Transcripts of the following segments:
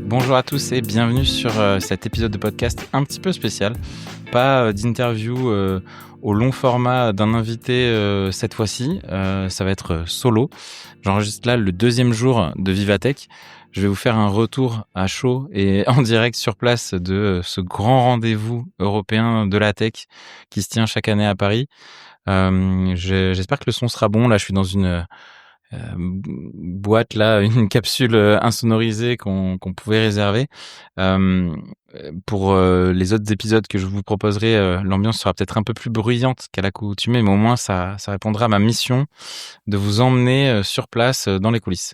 Bonjour à tous et bienvenue sur cet épisode de podcast un petit peu spécial. Pas d'interview au long format d'un invité cette fois-ci, ça va être solo. J'enregistre là le deuxième jour de Vivatech. Je vais vous faire un retour à chaud et en direct sur place de ce grand rendez-vous européen de la tech qui se tient chaque année à Paris. J'espère que le son sera bon. Là, je suis dans une boîte là, une capsule insonorisée qu'on pouvait réserver. Pour les autres épisodes que je vous proposerai, l'ambiance sera peut-être un peu plus bruyante qu'à l'accoutumée, mais au moins ça répondra à ma mission de vous emmener sur place dans les coulisses.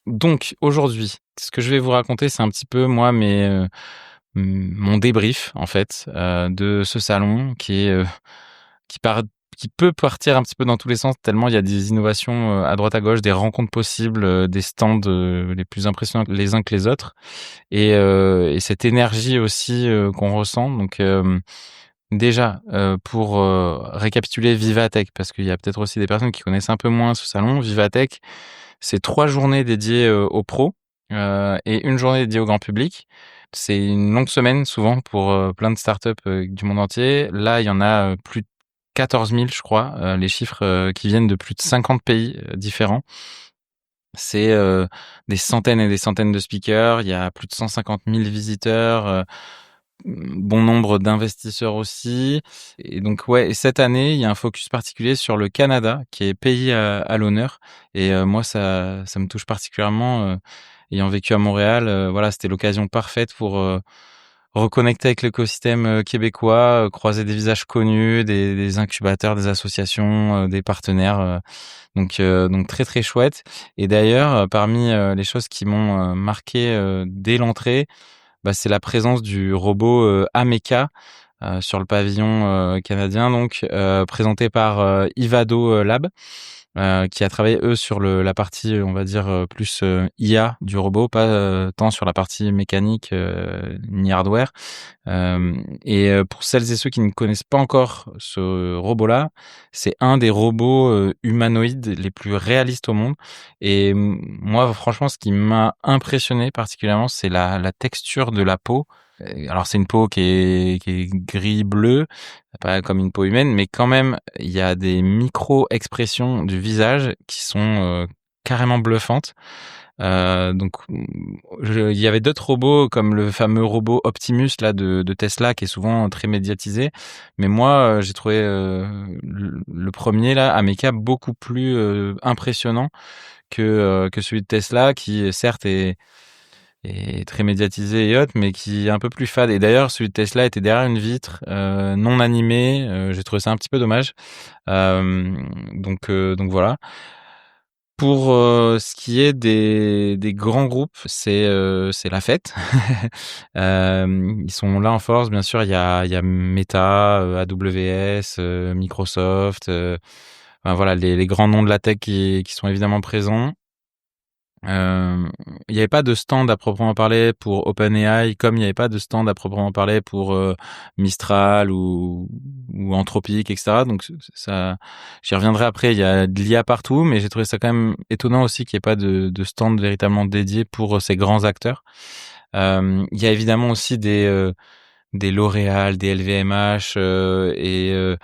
Donc aujourd'hui, ce que je vais vous raconter, c'est un petit peu moi mon débrief en fait de ce salon qui part qui peut partir un petit peu dans tous les sens tellement il y a des innovations à droite à gauche, des rencontres possibles, des stands les plus impressionnants les uns que les autres et cette énergie aussi qu'on ressent. Donc déjà pour récapituler Vivatech, parce qu'il y a peut-être aussi des personnes qui connaissent un peu moins ce salon. Vivatech, c'est 3 journées dédiées aux pros et une journée dédiée au grand public. C'est une longue semaine souvent pour plein de startups du monde entier. Là, il y en a plus de 14 000, je crois, les chiffres qui viennent de plus de 50 pays différents. C'est des centaines et des centaines de speakers. Il y a plus de 150 000 visiteurs, bon nombre d'investisseurs aussi. Et donc ouais, cette année, il y a un focus particulier sur le Canada, qui est pays à l'honneur. Et moi, ça me touche particulièrement, ayant vécu à Montréal. Voilà, c'était l'occasion parfaite pour reconnecter avec l'écosystème québécois, croiser des visages connus, des incubateurs, des associations, des partenaires. Donc très très chouette. Et d'ailleurs, parmi les choses qui m'ont marqué dès l'entrée, c'est la présence du robot Ameca sur le pavillon canadien, donc présenté par Ivado Lab, qui a travaillé eux sur la partie, on va dire plus IA du robot, pas tant sur la partie mécanique ni hardware. Et pour celles et ceux qui ne connaissent pas encore ce robot-là, c'est un des robots humanoïdes les plus réalistes au monde. Et moi, franchement, ce qui m'a impressionné particulièrement, c'est la texture de la peau. Alors, c'est une peau qui est gris-bleu, pas comme une peau humaine, mais quand même, il y a des micro-expressions du visage qui sont carrément bluffantes. Donc, il y avait d'autres robots comme le fameux robot Optimus là de Tesla qui est souvent très médiatisé, mais moi j'ai trouvé le premier là, Ameca, beaucoup plus impressionnant que celui de Tesla qui certes est très médiatisé et autres, mais qui est un peu plus fade. Et d'ailleurs, celui de Tesla était derrière une vitre non animée. J'ai trouvé ça un petit peu dommage. Donc voilà. Pour ce qui est des grands groupes, c'est la fête. Ils sont là en force, bien sûr. Il y a Meta, AWS, Microsoft, enfin voilà les grands noms de la tech qui sont évidemment présents. Il y avait pas de stand à proprement parler pour OpenAI, comme il y avait pas de stand à proprement parler pour Mistral ou Anthropic, etc. Donc ça, j'y reviendrai après. Il y a de l'IA partout, mais j'ai trouvé ça quand même étonnant aussi qu'il n'y ait pas de stand véritablement dédié pour ces grands acteurs. Il y a évidemment aussi des L'Oréal, des LVMH, et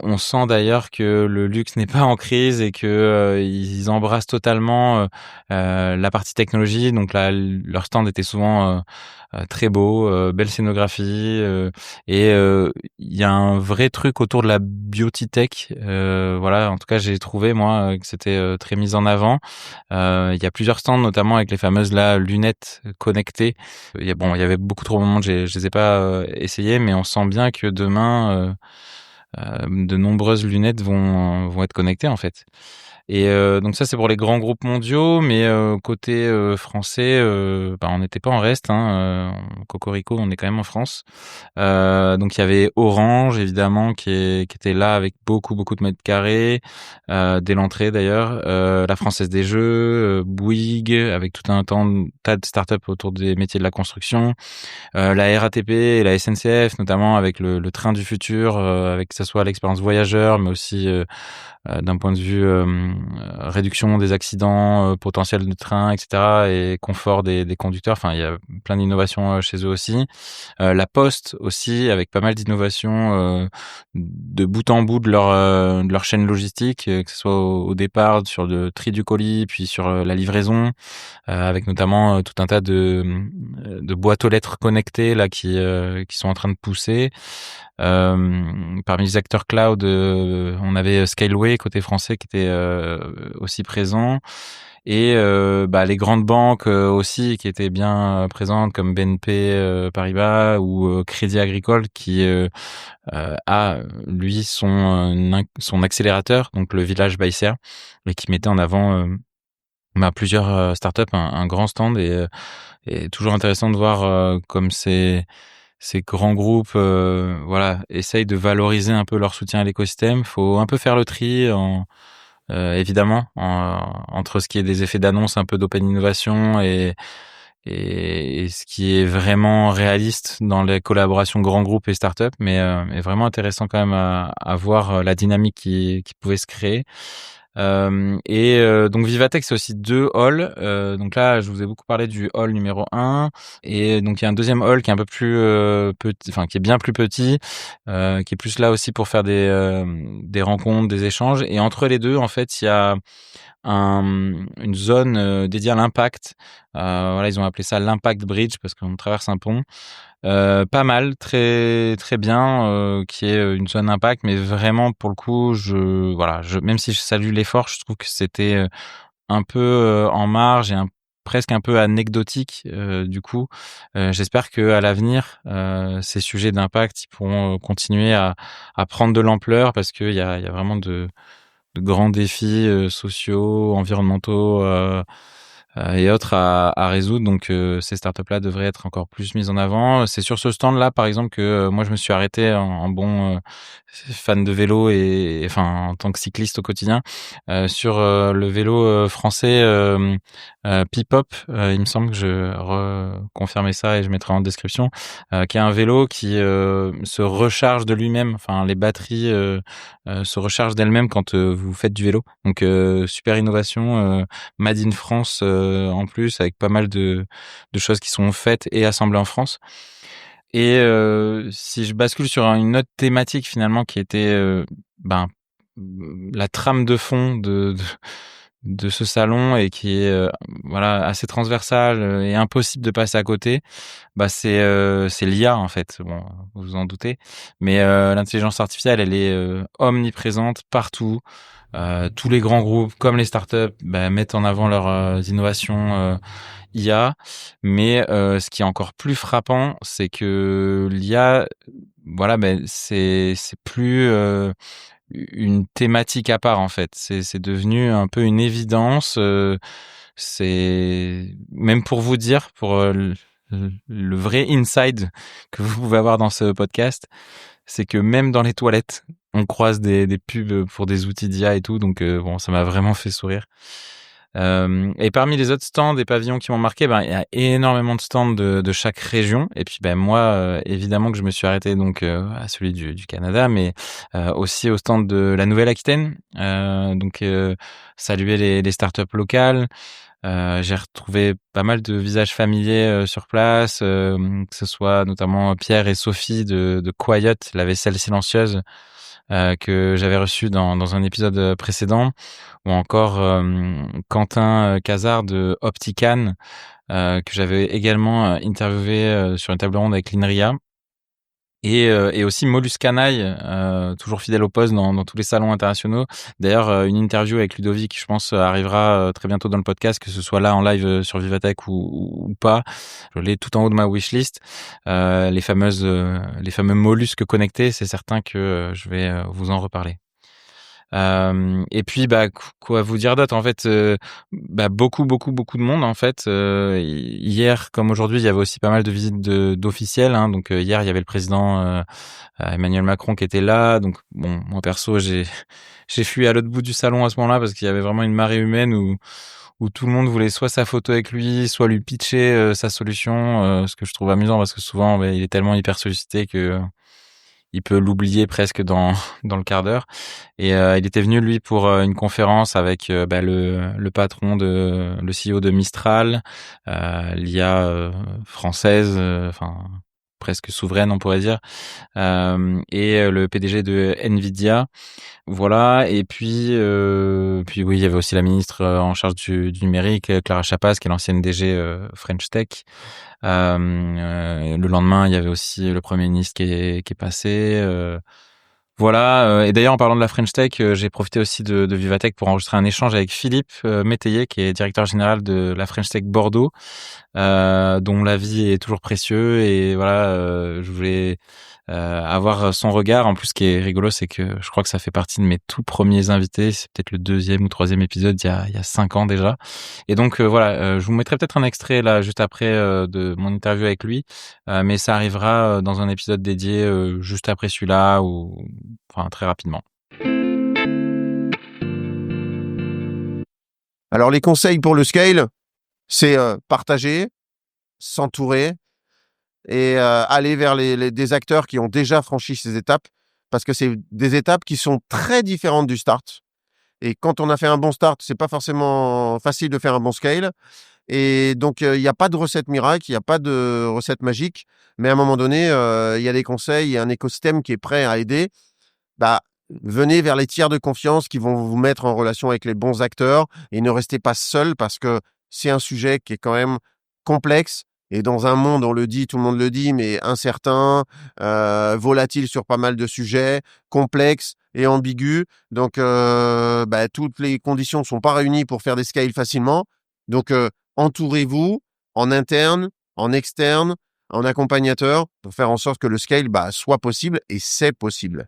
on sent d'ailleurs que le luxe n'est pas en crise et que ils embrassent totalement la partie technologie. Donc là, leur stand était souvent très beau, belle scénographie, et il y a un vrai truc autour de la beauty tech. Voilà, en tout cas, j'ai trouvé moi que c'était très mis en avant. Il y a plusieurs stands, notamment avec les fameuses là lunettes connectées. Il y avait beaucoup trop de monde, je les ai pas essayées, mais on sent bien que demain, de nombreuses lunettes vont être connectées en fait. Et donc ça c'est pour les grands groupes mondiaux, mais côté français, on n'était pas en reste, hein, cocorico, on est quand même en France. Donc il y avait Orange évidemment qui était là avec beaucoup de mètres carrés dès l'entrée d'ailleurs, la Française des Jeux, Bouygues avec tout un tas de startups autour des métiers de la construction, la RATP et la SNCF notamment avec le train du futur, avec que ce soit l'expérience voyageur, mais aussi d'un point de vue réduction des accidents potentiels de train, etc., et confort des conducteurs. Enfin, il y a plein d'innovations chez eux aussi. La Poste aussi, avec pas mal d'innovations de bout en bout de leur chaîne logistique, que ce soit au départ sur le tri du colis, puis sur la livraison, avec notamment tout un tas de boîtes aux lettres connectées là qui sont en train de pousser. Parmi les acteurs cloud, on avait Scaleway côté français qui était aussi présent, et les grandes banques aussi qui étaient bien présentes, comme BNP Paribas ou Crédit Agricole, qui a lui son accélérateur, donc le Village by CR, et qui mettait en avant plusieurs startups, un grand stand, et toujours intéressant de voir comme ces grands groupes essayent de valoriser un peu leur soutien à l'écosystème. Faut un peu faire le tri évidemment entre ce qui est des effets d'annonce, un peu d'open innovation, et ce qui est vraiment réaliste dans les collaborations grands groupes et startups, mais vraiment intéressant quand même à voir la dynamique qui pouvait se créer. Donc Vivatech, c'est aussi 2 halls. Donc là, je vous ai beaucoup parlé du hall numéro 1, et donc il y a un deuxième hall qui est un peu plus petit, enfin qui est bien plus petit, qui est plus là aussi pour faire des rencontres, des échanges. Et entre les deux, en fait, il y a une zone dédiée à l'impact. Voilà, ils ont appelé ça l'Impact Bridge parce qu'on traverse un pont. Pas mal, très très bien, qui est une zone impact, mais vraiment pour le coup, même si je salue l'effort, je trouve que c'était un peu en marge et presque un peu anecdotique. Du coup, j'espère que à l'avenir, ces sujets d'impact, ils pourront continuer à prendre de l'ampleur, parce qu'il y a vraiment de grands défis sociaux, environnementaux et autres à résoudre. Donc ces startups-là devraient être encore plus mises en avant. C'est sur ce stand-là, par exemple, que moi je me suis arrêté en bon fan de vélo, et enfin en tant que cycliste au quotidien, sur le vélo français Pipop. Il me semble que je reconfirmais ça et je mettrai en description, qui est un vélo qui se recharge de lui-même. Enfin, les batteries se rechargent d'elles-mêmes quand vous faites du vélo. Donc super innovation, Made in France en plus, avec pas mal de choses qui sont faites et assemblées en France. Et si je bascule sur une autre thématique finalement, qui était la trame de fond de ce salon, et qui est assez transversale et impossible de passer à côté, c'est l'IA en fait. Bon, vous vous en doutez, mais l'intelligence artificielle, elle est omniprésente partout. Tous les grands groupes comme les startups mettent en avant leurs innovations IA, mais ce qui est encore plus frappant, c'est que l'IA, c'est plus une thématique à part en fait. C'est devenu un peu une évidence. C'est même pour vous dire, pour le vrai inside que vous pouvez avoir dans ce podcast, c'est que même dans les toilettes, on croise des pubs pour des outils d'IA et tout. Donc ça m'a vraiment fait sourire. Et parmi les autres stands et pavillons qui m'ont marqué, il y a énormément de stands de chaque région. Et puis moi, évidemment que je me suis arrêté donc à celui du Canada, mais aussi au stand de la Nouvelle-Aquitaine. Donc saluer les startups locales. J'ai retrouvé pas mal de visages familiers sur place, que ce soit notamment Pierre et Sophie de Quiet, la vaisselle silencieuse, que j'avais reçu dans un épisode précédent, ou encore Quentin Cazard de Optican, que j'avais également interviewé sur une table ronde avec l'INRIA. Et aussi Molus Canaille, toujours fidèle au poste dans tous les salons internationaux. D'ailleurs, une interview avec Ludovic, je pense, arrivera très bientôt dans le podcast, que ce soit là en live sur Vivatech ou pas. Je l'ai tout en haut de ma wishlist. Les fameux mollusques connectés, c'est certain que je vais vous en reparler. Et puis quoi vous dire d'autre, en fait, beaucoup de monde en fait. Hier comme aujourd'hui, il y avait aussi pas mal de visites d'officiels, hein. Donc hier il y avait le président Emmanuel Macron qui était là. Donc bon, moi perso j'ai fui à l'autre bout du salon à ce moment-là, parce qu'il y avait vraiment une marée humaine où tout le monde voulait soit sa photo avec lui, soit lui pitcher sa solution, ce que je trouve amusant, parce que souvent il est tellement hyper sollicité que il peut l'oublier presque dans dans le quart d'heure. Et il était venu lui pour une conférence avec le patron de le CEO de Mistral, l'IA française, enfin presque souveraine on pourrait dire, et le PDG de Nvidia. Voilà. Et puis oui, il y avait aussi la ministre en charge du numérique, Clara Chapas, qui est l'ancienne DG French Tech. Le lendemain, il y avait aussi le Premier ministre qui est passé. Voilà. Et d'ailleurs, en parlant de la French Tech, j'ai profité aussi de Vivatech pour enregistrer un échange avec Philippe Métayer, qui est directeur général de la French Tech Bordeaux, dont l'avis est toujours précieux. Et voilà, je voulais avoir son regard. En plus, ce qui est rigolo, c'est que je crois que ça fait partie de mes tout premiers invités. C'est peut-être le 2e ou 3e épisode il y a 5 ans déjà. Et donc voilà, je vous mettrai peut-être un extrait là juste après de mon interview avec lui, mais ça arrivera dans un épisode dédié juste après celui-là, ou enfin très rapidement. Alors les conseils pour le scale, c'est partager, s'entourer et aller vers des acteurs qui ont déjà franchi ces étapes, parce que c'est des étapes qui sont très différentes du start. Et quand on a fait un bon start, c'est pas forcément facile de faire un bon scale. Et donc il n'y a pas de recette miracle, il n'y a pas de recette magique, mais à un moment donné, il y a des conseils, il y a un écosystème qui est prêt à aider. Bah, venez vers les tiers de confiance qui vont vous mettre en relation avec les bons acteurs, et ne restez pas seul, parce que c'est un sujet qui est quand même complexe, et dans un monde, on le dit, tout le monde le dit, mais incertain, volatile sur pas mal de sujets, complexe et ambigu. Donc, toutes les conditions ne sont pas réunies pour faire des scales facilement. Donc, entourez-vous en interne, en externe, en accompagnateur, pour faire en sorte que le scale soit possible, et c'est possible.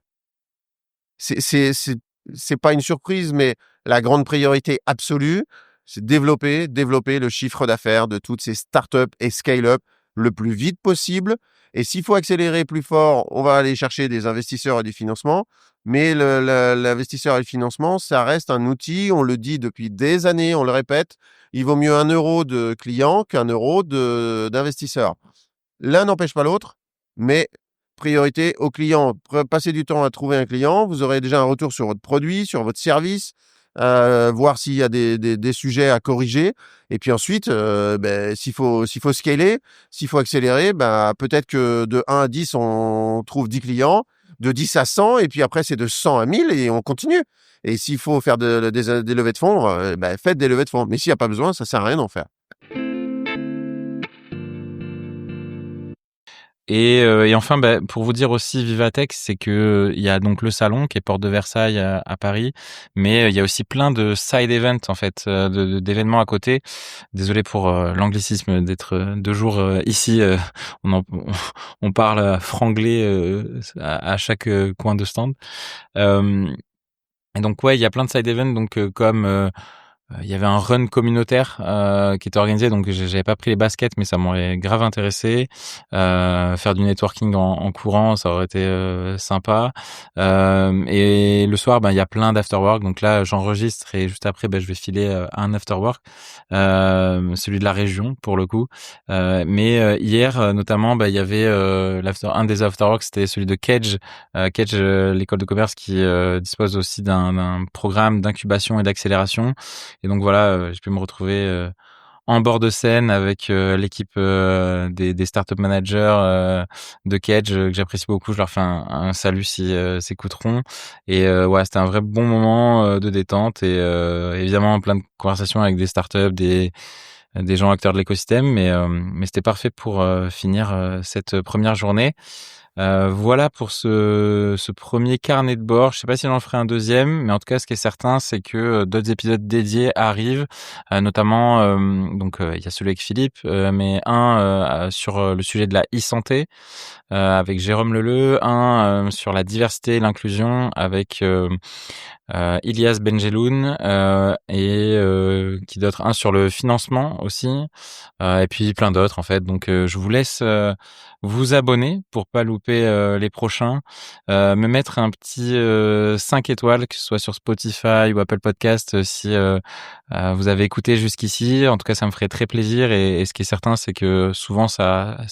C'est pas une surprise, mais la grande priorité absolue, c'est développer le chiffre d'affaires de toutes ces startups et scale-up le plus vite possible. Et s'il faut accélérer plus fort, on va aller chercher des investisseurs et du financement. Mais l'investisseur et le financement, ça reste un outil. On le dit depuis des années, on le répète. Il vaut mieux 1 euro de client qu'1 euro d'investisseur. L'un n'empêche pas l'autre, mais priorité au client. Passez du temps à trouver un client, vous aurez déjà un retour sur votre produit, sur votre service, voir s'il y a des sujets à corriger. Et puis ensuite, s'il faut scaler, s'il faut accélérer, peut-être que de 1 à 10, on trouve 10 clients, de 10 à 100, et puis après, c'est de 100 à 1000, et on continue. Et s'il faut faire des levées de fonds, faites des levées de fonds. Mais s'il n'y a pas besoin, ça ne sert à rien d'en faire. Et enfin, pour vous dire aussi Vivatech, c'est que il y a donc le salon qui est porte de Versailles à Paris, mais il y a aussi plein de side events en fait, d'événements à côté. Désolé pour l'anglicisme d'être 2 jours ici. On parle franglais à chaque coin de stand. Et donc ouais, il y a plein de side events, donc comme il y avait un run communautaire qui était organisé, donc j'avais pas pris les baskets, mais ça m'aurait grave intéressé. Faire du networking en courant, ça aurait été sympa. Et le soir, il y a plein d'afterwork. Donc là, j'enregistre et juste après, je vais filer à un afterwork, celui de la région pour le coup. Mais hier, notamment, il y avait un des afterworks, c'était celui de Kedge. Kedge, l'école de commerce qui dispose aussi d'un programme d'incubation et d'accélération. Et donc voilà, j'ai pu me retrouver en bord de scène avec l'équipe des startup managers de Kedge, que j'apprécie beaucoup. Je leur fais un salut si s'écouteront. Et ouais, c'était un vrai bon moment de détente, et évidemment plein de conversations avec des startups, des gens acteurs de l'écosystème, mais c'était parfait pour finir cette première journée. Voilà pour ce premier carnet de bord. Je sais pas si j'en ferai un deuxième, mais en tout cas, ce qui est certain, c'est que d'autres épisodes dédiés arrivent, notamment il y a celui avec Philippe, mais un sur le sujet de la e-santé avec Jérôme Leleu, un sur la diversité et l'inclusion avec Ilyas Benjeloun, et qui d'autre, un sur le financement aussi, et puis plein d'autres en fait. Donc je vous laisse vous abonner pour pas louper développer les prochains, me mettre un petit 5 étoiles, que ce soit sur Spotify ou Apple Podcast, si vous avez écouté jusqu'ici. En tout cas, ça me ferait très plaisir. Et ce qui est certain, c'est que souvent, c'est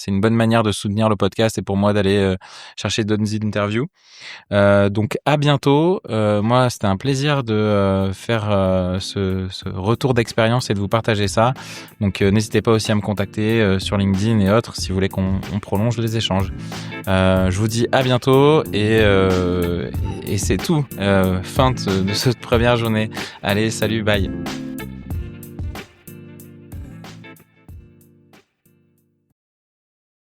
une bonne manière de soutenir le podcast et pour moi d'aller chercher d'autres interviews. Donc à bientôt. Moi, c'était un plaisir de faire ce retour d'expérience et de vous partager ça. Donc n'hésitez pas aussi à me contacter sur LinkedIn et autres si vous voulez qu'on prolonge les échanges. Je vous dis à bientôt et c'est tout. Fin de cette première journée. Allez, salut, bye.